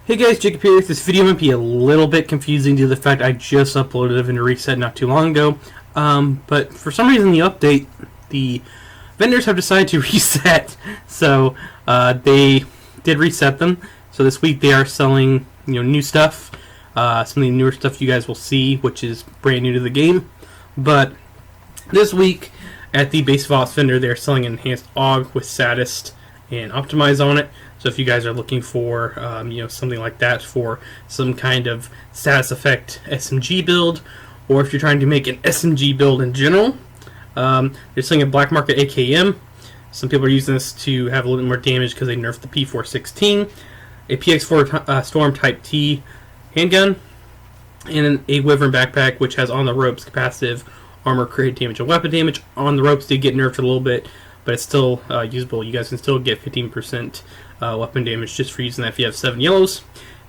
Hey guys, Jacob here. This video might be a little bit confusing due to the fact I just uploaded a vendor reset not too long ago. But for some reason the update, the vendors have decided to reset. So they did reset them. So this week they are selling new stuff. Some of the newer stuff you guys will see, which is brand new to the game. But this week at the base Voss vendor, they're selling enhanced AUG with Saddest and Optimize on it. So if you guys are looking for something like that for some kind of status effect SMG build, or if you're trying to make an SMG build in general, they're selling a black market AKM. Some people are using this to have a little bit more damage because they nerfed the P416, a PX4 Storm Type T handgun, and a Wyvern backpack which has on the ropes capacitive armor, create damage, and weapon damage. On the ropes did get nerfed a little bit, but it's still usable. You guys can still get 15% weapon damage just for using that if you have 7 yellows.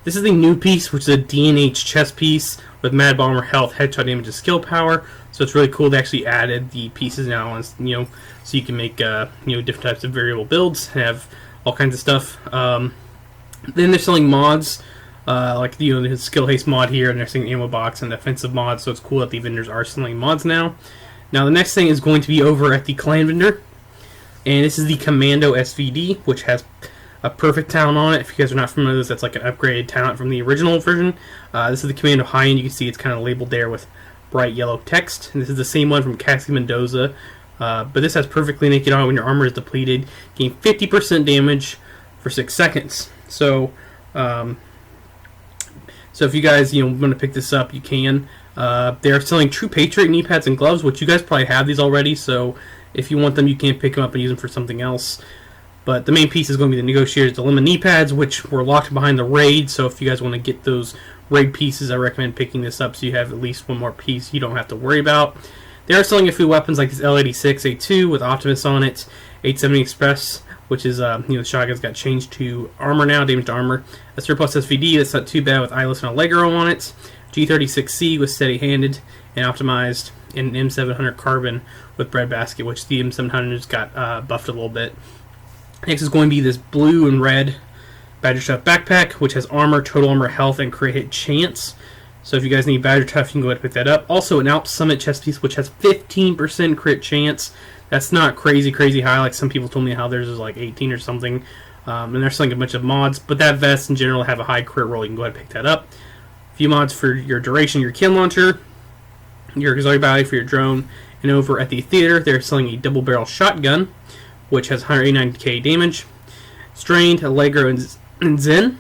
This is the new piece, which is a DNH chest piece with mad bomber health, headshot damage, and skill power. So it's really cool. They actually added the pieces now, and so you can make different types of variable builds, have all kinds of stuff. Then they're selling mods. Like the skill haste mod here, and they're selling ammo box and defensive mods. So it's cool that the vendors are selling mods now. Now the next thing is going to be over at the clan vendor, and this is the Commando SVD, which has a perfect talent on it. If you guys are not familiar with this, that's like an upgraded talent from the original version. This is the Commando high end. You can see it's kind of labeled there with bright yellow text. And this is the same one from Cassie Mendoza, but this has perfectly naked on when your armor is depleted. Gain 50% damage for 6 seconds. So if you guys want to pick this up, you can. They're selling True Patriot knee pads and gloves, which you guys probably have these already. So if you want them, you can pick them up and use them for something else. But the main piece is going to be the Negotiator's Dilemma knee pads, which were locked behind the raid. So if you guys want to get those raid pieces, I recommend picking this up so you have at least one more piece you don't have to worry about. They are selling a few weapons like this L86A2 with Optimus on it, 870 Express, which is the shotgun's got changed to armor now, damage to armor. A surplus SVD that's not too bad with Eyeless and Allegro on it. G36C with steady handed and optimized, and an M700 carbon with breadbasket, which the M700's got buffed a little bit. Next is going to be this blue and red Badger Tough backpack, which has armor, total armor, health, and crit hit chance. So if you guys need Badger Tough, you can go ahead and pick that up. Also, an Alp Summit chest piece, which has 15% crit chance. That's not crazy high, like some people told me how theirs is like 18 or something. And they're selling a bunch of mods, but that vest in general have a high crit roll. You can go ahead and pick that up. A few mods for your duration, your kill launcher, your auxiliary battery for your drone, and over at the theater, they're selling a double barrel shotgun, which has 189k damage. Strained, Allegro, and Zen.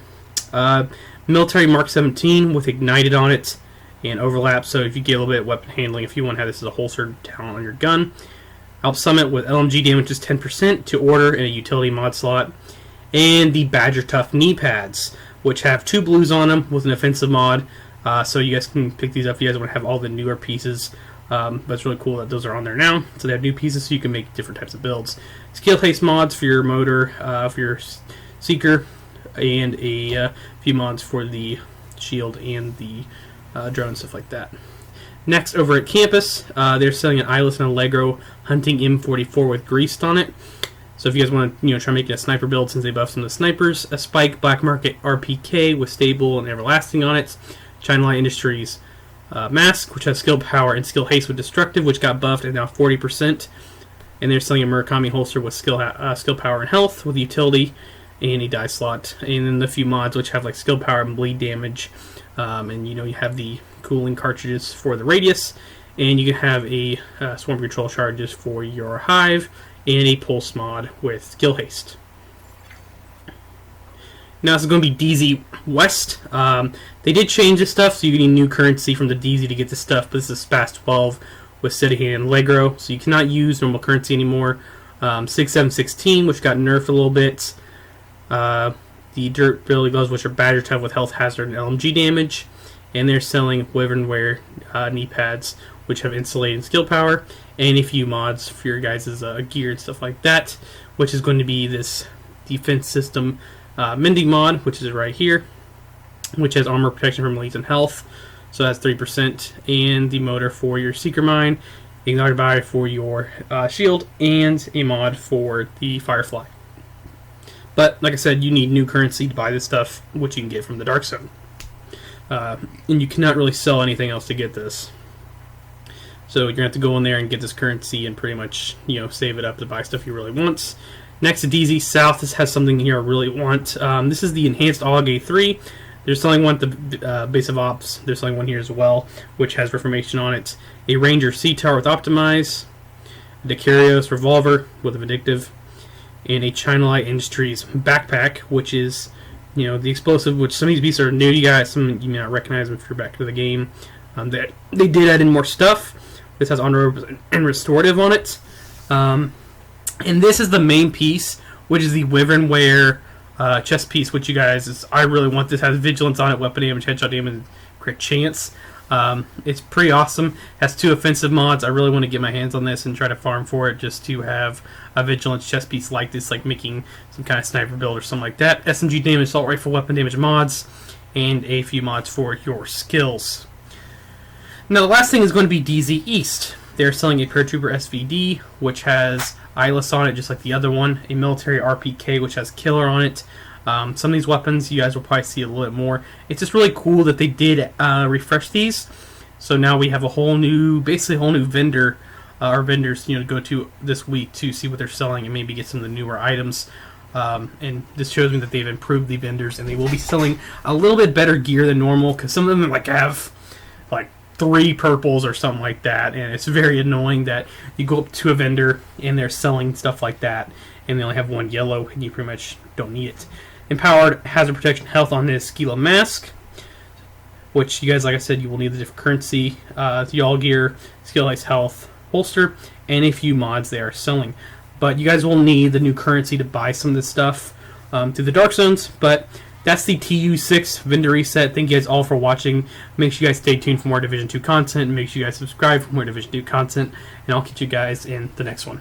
Military Mark 17 with ignited on it and overlap, so if you get a little bit of weapon handling, if you want to have this as a holstered talent on your gun. Alp Summit with LMG damage is 10% to order in a utility mod slot. And the Badger Tough knee pads, which have 2 blues on them with an offensive mod. So you guys can pick these up if you guys want to have all the newer pieces. But it's really cool that those are on there now. So they have new pieces so you can make different types of builds. Skill haste mods for your motor, for your seeker, and a few mods for the shield and the drone and stuff like that. Next, over at campus, they're selling an Eyeless and Allegro hunting M44 with greased on it. So if you guys want to try making a sniper build since they buffed some of the snipers, a Spike Black Market RPK with stable and everlasting on it. China Light Industries mask, which has skill power and skill haste with destructive, which got buffed and now 40%. And they're selling a Murakami holster with skill power and health with utility and a die slot. And then the few mods which have like skill power and bleed damage. And you have the cooling cartridges for the radius, and you can have a swarm control charges for your hive and a pulse mod with skill haste. Now this is going to be DZ West. They did change this stuff, so you need new currency from the DZ to get this stuff, but this is SPAS 12 with steady hand and Allegro, so you cannot use normal currency anymore. 6716, which got nerfed a little bit. The Dirt Ability Gloves, which are Badger Tough with health, hazard, and LMG damage. And they're selling Wyvern Wear knee pads, which have insulated skill power, and a few mods for your guys' gear and stuff like that, which is going to be this defense system mending mod, which is right here, which has armor protection from elites and health, so that's 3%, and the motor for your Seeker Mine, ignited battery for your shield, and a mod for the Firefly. But like I said, you need new currency to buy this stuff, which you can get from the Dark Zone. And you cannot really sell anything else to get this. So you're going to have to go in there and get this currency and pretty much, save it up to buy stuff you really want. Next to DZ South, this has something here I really want. This is the Enhanced AUG A3. They're selling one at the Base of Ops. They're selling one here as well, which has Reformation on it. A Ranger C-Tower with Optimize. A Decarios Revolver with a Vindictive. And a China Light Industries backpack, which is, the explosive, which some of these beasts are new to you guys. Some you may not recognize them if you're back to the game. They did add in more stuff. This has Honor and Restorative on it. And this is the main piece, which is the Wyvernware chest piece, which you guys, I really want. This has Vigilance on it, weapon damage, headshot damage, crit chance. It's pretty awesome. Has 2 offensive mods. I really want to get my hands on this and try to farm for it just to have a Vigilance chest piece like this, like making some kind of sniper build or something like that. SMG damage, assault rifle, weapon damage mods, and a few mods for your skills. Now the last thing is going to be DZ East. They're selling a Paratrooper SVD, which has Eyeless on it, just like the other one. A Military RPK, which has Killer on it. Some of these weapons you guys will probably see a little bit more. It's just really cool that they did refresh these. So now we have a whole new, basically a whole new vendor, or vendors, to go to this week to see what they're selling and maybe get some of the newer items. And this shows me that they've improved the vendors and they will be selling a little bit better gear than normal, because some of them have 3 purples or something like that, and it's very annoying that you go up to a vendor and they're selling stuff like that and they only have 1 yellow and you pretty much don't need it. Empowered Hazard Protection Health on this Skila Mask, which you guys, like I said, you will need the different currency, Y'all Gear, Skill Ice Health, Holster, and a few mods they are selling. But you guys will need the new currency to buy some of this stuff through the Dark Zones, but that's the TU6 vendor reset. Thank you guys all for watching. Make sure you guys stay tuned for more Division 2 content. Make sure you guys subscribe for more Division 2 content. And I'll catch you guys in the next one.